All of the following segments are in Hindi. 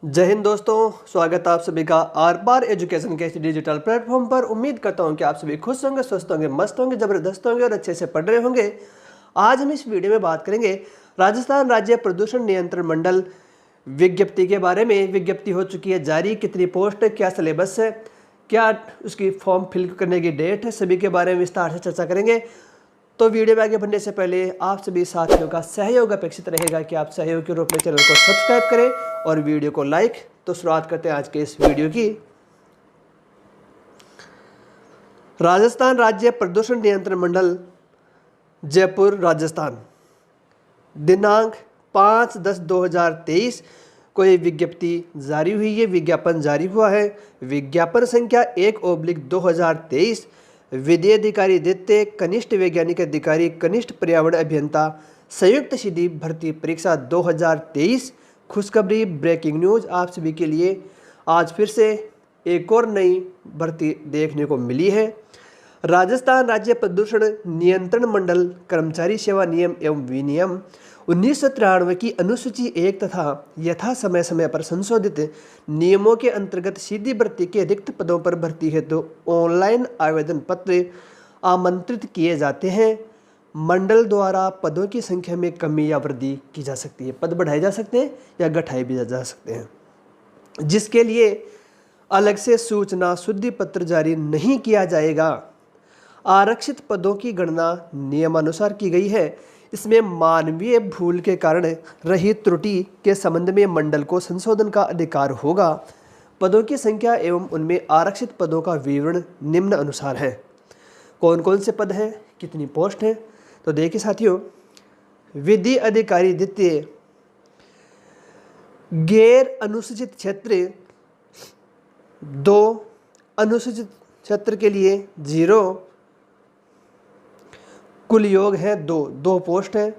जय हिंद दोस्तों, स्वागत है आप सभी का आर पार एजुकेशन के इस डिजिटल प्लेटफॉर्म पर। उम्मीद करता हूं कि आप सभी खुश होंगे, स्वस्थ होंगे, मस्त होंगे, जबरदस्त होंगे और अच्छे से पढ़ रहे होंगे। आज हम इस वीडियो में बात करेंगे राजस्थान राज्य प्रदूषण नियंत्रण मंडल विज्ञप्ति के बारे में। विज्ञप्ति हो चुकी है जारी, कितनी पोस्ट है, क्या सिलेबस है, क्या उसकी फॉर्म फिल करने की डेट है, सभी के बारे में विस्तार से चर्चा करेंगे। तो वीडियो में आगे बढ़ने से पहले आप सभी साथियों का सहयोग अपेक्षित रहेगा कि आप सहयोग के रूप में चैनल को सब्सक्राइब करें और वीडियो को लाइक। तो शुरुआत करते हैं आज के इस वीडियो की। राजस्थान राज्य प्रदूषण नियंत्रण मंडल, जयपुर, राजस्थान, दिनांक 5/10/2023 को ये विज्ञप्ति जारी हुई है, विज्ञापन जारी हुआ है। विज्ञापन संख्या 1/2023। विधि अधिकारी द्वितीय, कनिष्ठ वैज्ञानिक अधिकारी, कनिष्ठ पर्यावरण अभियंता, संयुक्त सीधी भर्ती परीक्षा 2023। खुशखबरी, ब्रेकिंग न्यूज आप सभी के लिए, आज फिर से एक और नई भर्ती देखने को मिली है। राजस्थान राज्य प्रदूषण नियंत्रण मंडल कर्मचारी सेवा नियम एवं विनियम 1993 की अनुसूची 1 तथा यथा समय समय पर संशोधित नियमों के अंतर्गत सीधी भर्ती के रिक्त पदों पर भर्ती हेतु ऑनलाइन आवेदन पत्र आमंत्रित किए जाते हैं। मंडल द्वारा पदों की संख्या में कमी या वृद्धि की जा सकती है। पद बढ़ाए जा सकते हैं या घटाए भी जा सकते हैं, जिसके लिए अलग से सूचना शुद्धि पत्र जारी नहीं किया जाएगा। आरक्षित पदों की गणना नियमानुसार की गई है। इसमें मानवीय भूल के कारण रही त्रुटि के संबंध में मंडल को संशोधन का अधिकार होगा। पदों की संख्या एवं उनमें आरक्षित पदों का विवरण निम्न अनुसार है। कौन कौन से पद हैं, कितनी पोस्ट हैं, तो देखिए साथियों। विधि अधिकारी द्वितीय, गैर अनुसूचित क्षेत्र 2, अनुसूचित क्षेत्र के लिए 0, कुल योग है 2 पोस्ट है।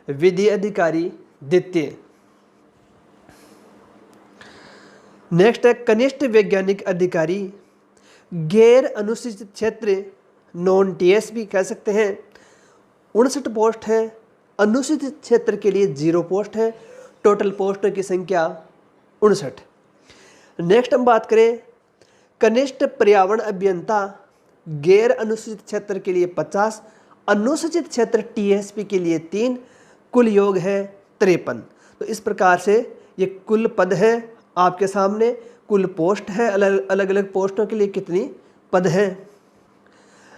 विधि अधिकारी द्वितीय। नेक्स्ट है कनिष्ठ वैज्ञानिक अधिकारी, गैर अनुसूचित क्षेत्र, नॉन टीएस भी कह सकते हैं, 59 पोस्ट है। अनुसूचित क्षेत्र के लिए 0 पोस्ट है। टोटल पोस्टों की संख्या 59। नेक्स्ट हम बात करें कनिष्ठ पर्यावरण अभियंता, गैर अनुसूचित क्षेत्र के लिए 50, अनुसूचित क्षेत्र टीएसपी के लिए 3, कुल योग है 53। तो इस प्रकार से ये कुल पद है आपके सामने, कुल पोस्ट है, अलग अलग पोस्टों के लिए कितनी पद हैं।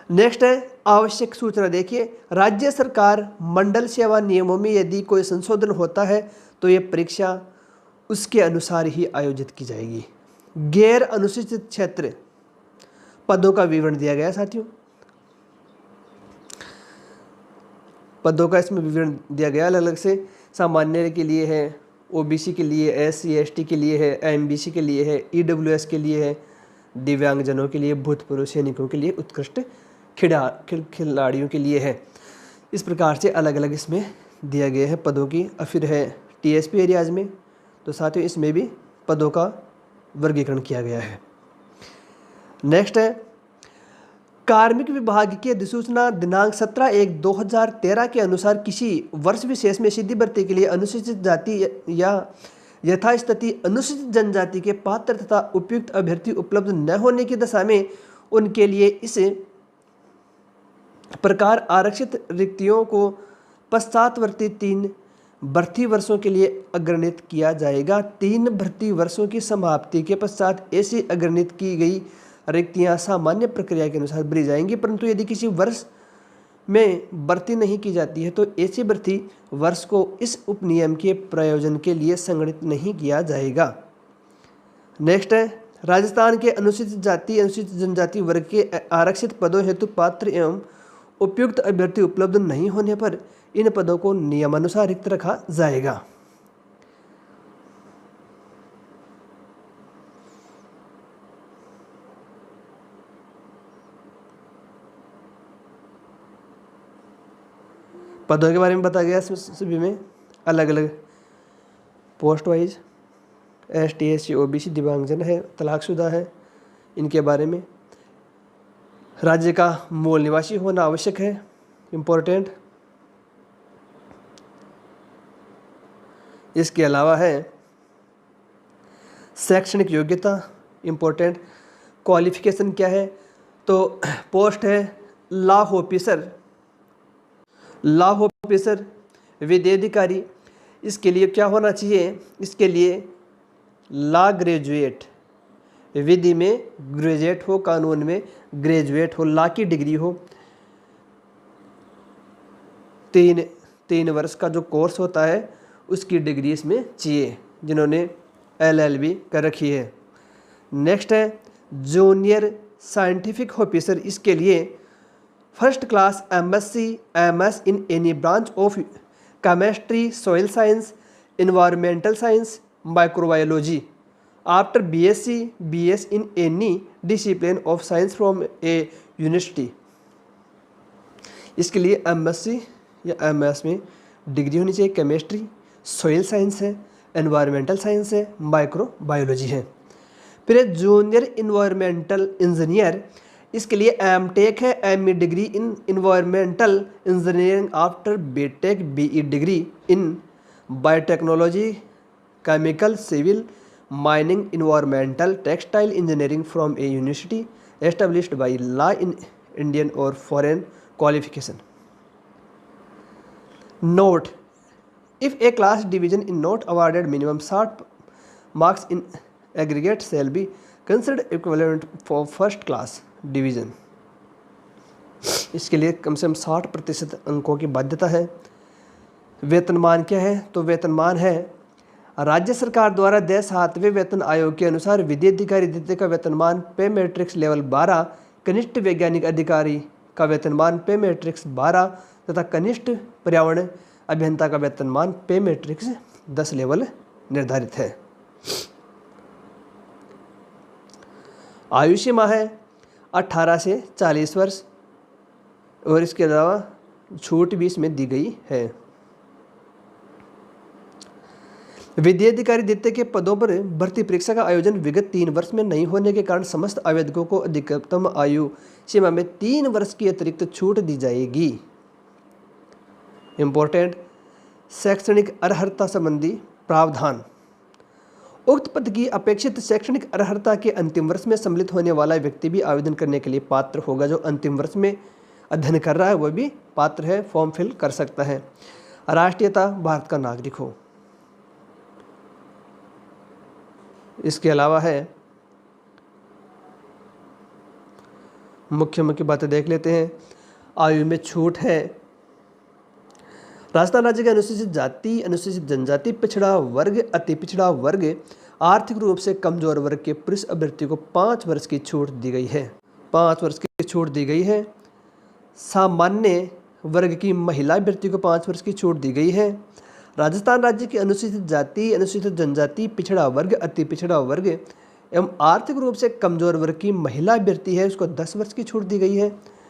नेक्स्ट है आवश्यक सूचना। देखिए, राज्य सरकार मंडल सेवा नियमों में यदि कोई संशोधन होता है तो ये परीक्षा उसके अनुसार ही आयोजित की जाएगी। गैर अनुसूचित क्षेत्र पदों का विवरण दिया गया है साथियों। पदों का इसमें विवरण दिया गया अलग अलग से। सामान्य के लिए है, ओबीसी के लिए, एससी एसटी के लिए है, एमबीसी के लिए है, ईडब्ल्यूएस के लिए है, दिव्यांगजनों के लिए, भूतपूर्व सैनिकों के लिए, उत्कृष्ट खिलाड़ियों के लिए है। इस प्रकार से अलग अलग इसमें दिया गया है पदों की। और फिर है टीएसपी एरियाज में, तो साथियों इसमें भी पदों का वर्गीकरण किया गया है। नेक्स्ट है कार्मिक विभाग की अधिसूचना दिनांक 17/1/2013 के अनुसार किसी वर्ष विशेष में सीधी भर्ती के लिए अनुसूचित जाति या यथास्थिति अनुसूचित जनजाति के पात्र तथा उपयुक्त अभ्यर्थी उपलब्ध न होने की दशा में उनके लिए इस प्रकार आरक्षित रिक्तियों को पश्चातवर्ती 3 भर्ती वर्षों के लिए अग्रणित किया जाएगा। 3 भर्ती वर्षों की समाप्ति के पश्चात ऐसी अग्रणित की गई रिक्तियां सामान्य प्रक्रिया के अनुसार भरी जाएंगी, परंतु यदि किसी वर्ष में भर्ती नहीं की जाती है तो ऐसी भर्ती वर्ष को इस उपनियम के प्रयोजन के लिए संगठित नहीं किया जाएगा। नेक्स्ट है राजस्थान के अनुसूचित जाति अनुसूचित जनजाति वर्ग के आरक्षित पदों हेतु पात्र एवं उपयुक्त अभ्यर्थी उपलब्ध नहीं होने पर इन पदों को नियमानुसार रिक्त रखा जाएगा। पदों के बारे में बताया गया सभी में अलग अलग post wise. ST SC OBC दिव्यांगजन है, तलाकशुदा है, इनके बारे में। राज्य का मूल निवासी होना आवश्यक है, इम्पोर्टेंट। इसके अलावा है शैक्षणिक योग्यता इम्पोर्टेंट, क्वालिफिकेशन क्या है, तो पोस्ट है लॉ ऑफिसर, विधि। इसके लिए क्या होना चाहिए, इसके लिए लॉ ग्रेजुएट, विधि में ग्रेजुएट हो, कानून में ग्रेजुएट हो, लॉ की डिग्री हो, 3 वर्ष का जो कोर्स होता है उसकी डिग्री इसमें चाहिए, जिन्होंने LLB कर रखी है। नेक्स्ट है जूनियर साइंटिफिक ऑफिसर, इसके लिए first class MSc MS in any branch of chemistry, soil science, environmental science, microbiology after BSc BS in any discipline of science from a university. इसके लिए MSc या MS में डिग्री होनी चाहिए, केमिस्ट्री, सॉइल साइंस है, एनवायरमेंटल साइंस है, माइक्रोबायोलॉजी है। फिर जूनियर इन्वायरमेंटल इंजीनियर, इसके लिए MTech है, ME degree in environmental engineering after BTech BE degree in biotechnology, chemical, civil, mining, environmental, textile engineering from a university established by law in Indian और foreign qualification. Note, if a class division is not awarded minimum 60 marks in aggregate shall be considered equivalent for first class division। इसके लिए कम से कम 60% अंकों की बाध्यता है। वेतनमान क्या है, तो वेतनमान है राज्य सरकार द्वारा देय 7वें वेतन आयोग के अनुसार विधि अधिकारी द्वितीय का वेतनमान पे मैट्रिक्स लेवल 12, कनिष्ठ वैज्ञानिक अधिकारी का वेतनमान पे मैट्रिक्स 12 तथा कनिष्ठ पर्यावरण अभियंता का वेतनमान पे मैट्रिक्स 10 लेवल निर्धारित है। आयु सीमा है 18 से 40 वर्ष और इसके अलावा छूट भी इसमें दी गई है। विधि अधिकारी द्वितीय के पदों पर भर्ती परीक्षा का आयोजन विगत 3 वर्ष में नहीं होने के कारण समस्त आवेदकों को अधिकतम आयु सीमा में 3 वर्ष की अतिरिक्त छूट दी जाएगी। इम्पोर्टेंट, शैक्षणिक अर्हता संबंधी प्रावधान। उक्त पद की अपेक्षित शैक्षणिक अर्हता के अंतिम वर्ष में सम्मिलित होने वाला व्यक्ति भी आवेदन करने के लिए पात्र होगा। जो अंतिम वर्ष में अध्ययन कर रहा है वह भी पात्र है, फॉर्म फिल कर सकता है। राष्ट्रीयता भारत का नागरिक हो। इसके अलावा है मुख्य बातें देख लेते हैं। आयु में छूट है। राजस्थान राज्य के अनुसूचित जाति, अनुसूचित जनजाति, पिछड़ा वर्ग, अति पिछड़ा वर्ग, आर्थिक रूप से कमजोर वर्ग के पुरुष अभ्यर्थी को 5 वर्ष की छूट दी गई है। 5 वर्ष की छूट दी गई है। सामान्य वर्ग की महिला अभ्यर्थी को 5 वर्ष की छूट दी गई है। राजस्थान राज्य की अनुसूचित जाति, अनुसूचित जनजाति, पिछड़ा वर्ग, अति पिछड़ा वर्ग एवं आर्थिक रूप से कमजोर वर्ग की महिला अभ्यर्थी है, उसको 10 वर्ष की छूट दी गई है।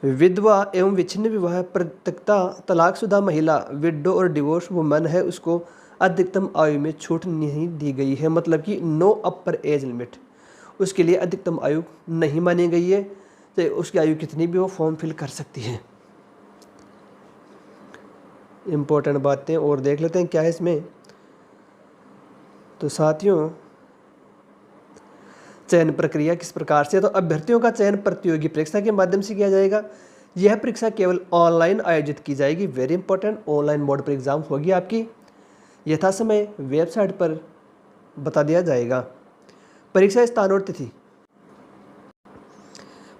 विधवा एवं विच्छिन्न विवाह परित्यक्ता, तलाकशुदा महिला, विडो और डिवोर्स वुमन है, उसको अधिकतम आयु में छूट नहीं दी गई है। मतलब कि नो अपर एज लिमिट, उसके लिए अधिकतम आयु नहीं मानी गई है। तो उसकी आयु कितनी भी हो फॉर्म फिल कर सकती है। इम्पोर्टेंट बातें और देख लेते हैं क्या है इसमें। तो साथियों, चयन प्रक्रिया किस प्रकार से, तो अभ्यर्थियों का चयन प्रतियोगी परीक्षा के माध्यम से किया जाएगा। यह परीक्षा केवल ऑनलाइन आयोजित की जाएगी। वेरी इंपॉर्टेंट, ऑनलाइन मोड पर एग्जाम होगी आपकी। यथा समय वेबसाइट पर बता दिया जाएगा। परीक्षा स्थान और तिथि,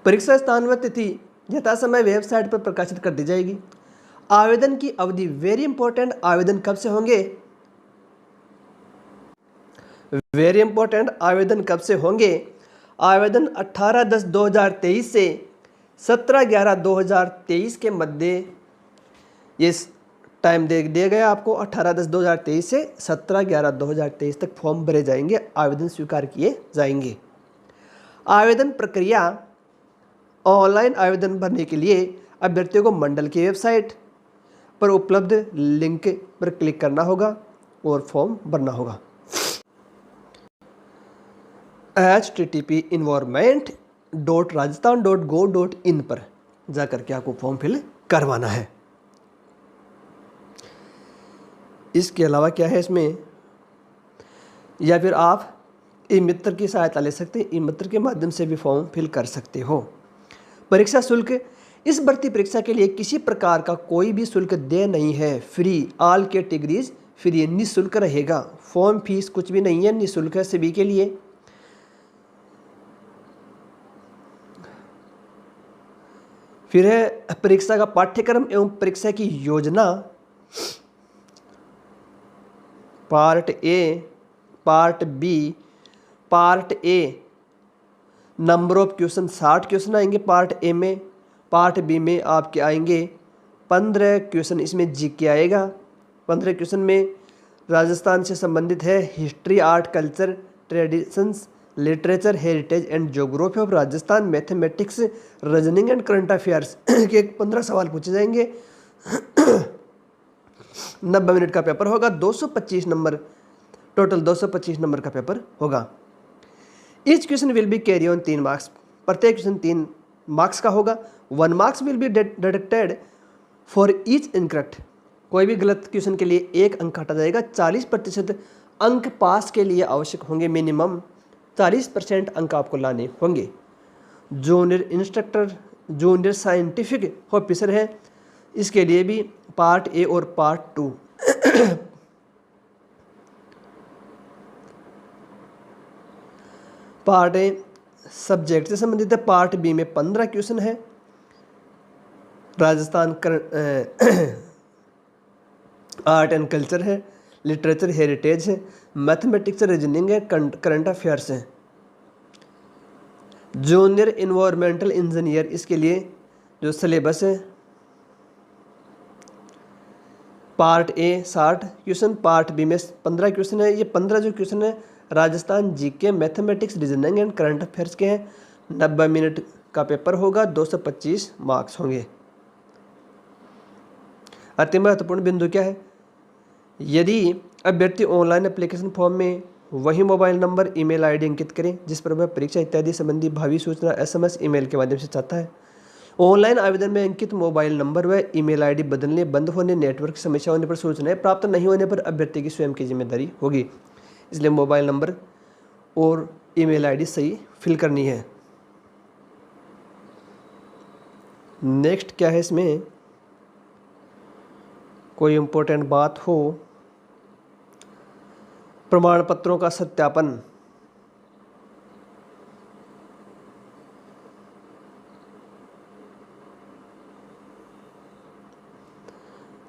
परीक्षा स्थान व तिथि यथा समय वेबसाइट पर प्रकाशित कर दी जाएगी। आवेदन की अवधि, वेरी इंपॉर्टेंट, आवेदन कब से होंगे, वेरी इंपॉर्टेंट, आवेदन कब से होंगे। आवेदन 18/10/2023 से 17/11/2023 के मध्य ये टाइम दे दिया गया आपको। 18/10/2023 से 17/11/2023 तक फॉर्म भरे जाएंगे, आवेदन स्वीकार किए जाएंगे। आवेदन प्रक्रिया, ऑनलाइन आवेदन भरने के लिए अभ्यर्थियों को मंडल की वेबसाइट पर उपलब्ध लिंक पर क्लिक करना होगा और फॉर्म भरना होगा। http://environment.rajasthan.gov.in पर जाकर के आपको फॉर्म फिल करवाना है। इसके अलावा क्या है इसमें, या फिर आप ई मित्र की सहायता ले सकते हैं। ई मित्र के माध्यम से भी फॉर्म फिल कर सकते हो। परीक्षा शुल्क, इस भर्ती परीक्षा के लिए किसी प्रकार का कोई भी शुल्क देय नहीं है। फ्री, ऑल कैटेगरीज फ्री, निःशुल्क रहेगा। फॉर्म फीस कुछ भी नहीं है, निःशुल्क है सभी के लिए। फिर है परीक्षा का पाठ्यक्रम एवं परीक्षा की योजना। Part A, part B, part A number of question 60 question आएंगे पार्ट ए में। पार्ट बी में आपके आएंगे 15 क्वेश्चन, इसमें जीके आएगा। 15 क्वेश्चन में राजस्थान से संबंधित है history, art, culture, traditions, literature, heritage and geography of Rajasthan, mathematics, reasoning and current affairs के 15 सवाल पूछे जाएंगे। 90 मिनट का पेपर होगा। 225 नंबर, टोटल 225 नंबर का पेपर होगा। Each question will be carry on 3 marks, प्रत्येक क्वेश्चन 3 मार्क्स का होगा। 1 marks will be deducted for each incorrect, कोई भी गलत क्वेश्चन के लिए 1 अंक काटा जाएगा। 40% अंक पास के लिए आवश्यक होंगे, मिनिमम 40% अंक आपको लाने होंगे। Junior instructor, junior scientific officer है, इसके लिए भी पार्ट ए और पार्ट 2 पार्ट ए सब्जेक्ट से संबंधित है। पार्ट बी में 15 क्वेश्चन है। राजस्थान आर्ट एंड कल्चर है, लिटरेचर, हेरिटेज है, मैथमेटिक्स, रीजनिंग है, करंट अफेयर्स है। जूनियर इन्वायरमेंटल इंजीनियर, इसके लिए जो सिलेबस है, part A 60 question, part B में 15 क्वेश्चन है। ये 15 जो क्वेश्चन है Rajasthan GK, mathematics, reasoning and current affairs के हैं। 90 मिनट का पेपर होगा। 225 मार्क्स होंगे। अति महत्वपूर्ण बिंदु क्या है? यदि अभ्यर्थी ऑनलाइन एप्लीकेशन फॉर्म में वही मोबाइल नंबर, ईमेल आईडी अंकित करें जिस पर वह परीक्षा इत्यादि संबंधी भावी सूचना एसएमएस, ईमेल के माध्यम से चाहता है। ऑनलाइन आवेदन में अंकित मोबाइल नंबर व ईमेल आईडी बदलने, बंद होने, नेटवर्क समस्या होने पर सूचनाएं प्राप्त नहीं होने पर अभ्यर्थी की स्वयं की जिम्मेदारी होगी। इसलिए मोबाइल नंबर और ईमेल आईडी सही फिल करनी है। नेक्स्ट क्या है, इसमें कोई इम्पोर्टेंट बात हो, प्रमाण पत्रों का सत्यापन।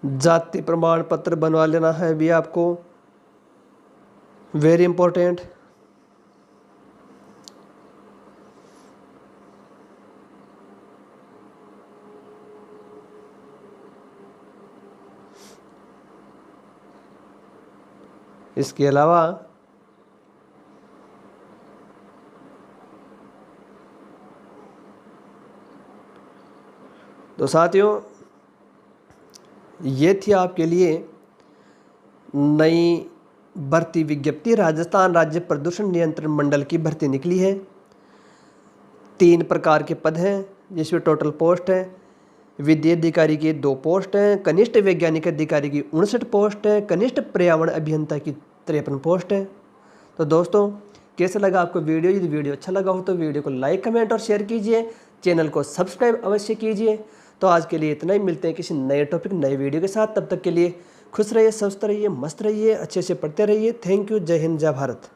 जाति प्रमाण पत्र बनवा लेना है भी आपको, वेरी इंपॉर्टेंट। इसके अलावा तो साथियों, ये थी आपके लिए नई भर्ती विज्ञप्ति। राजस्थान राज्य प्रदूषण नियंत्रण मंडल की भर्ती निकली है। 3 प्रकार के पद हैं, जिसमें टोटल पोस्ट है। विद्युत अधिकारी की 2 पोस्ट हैं, कनिष्ठ वैज्ञानिक अधिकारी की 59 पोस्ट है, कनिष्ठ पर्यावरण अभियंता की 53 पोस्ट है। तो दोस्तों, कैसा लगा आपको वीडियो? यदि वीडियो अच्छा लगा हो तो वीडियो को लाइक, कमेंट और शेयर कीजिए। चैनल को सब्सक्राइब अवश्य कीजिए। तो आज के लिए इतना ही, मिलते हैं किसी नए टॉपिक, नए वीडियो के साथ। तब तक के लिए खुश रहिए, स्वस्थ रहिए, मस्त रहिए, अच्छे से पढ़ते रहिए। Thank you. जय हिंद, जय भारत।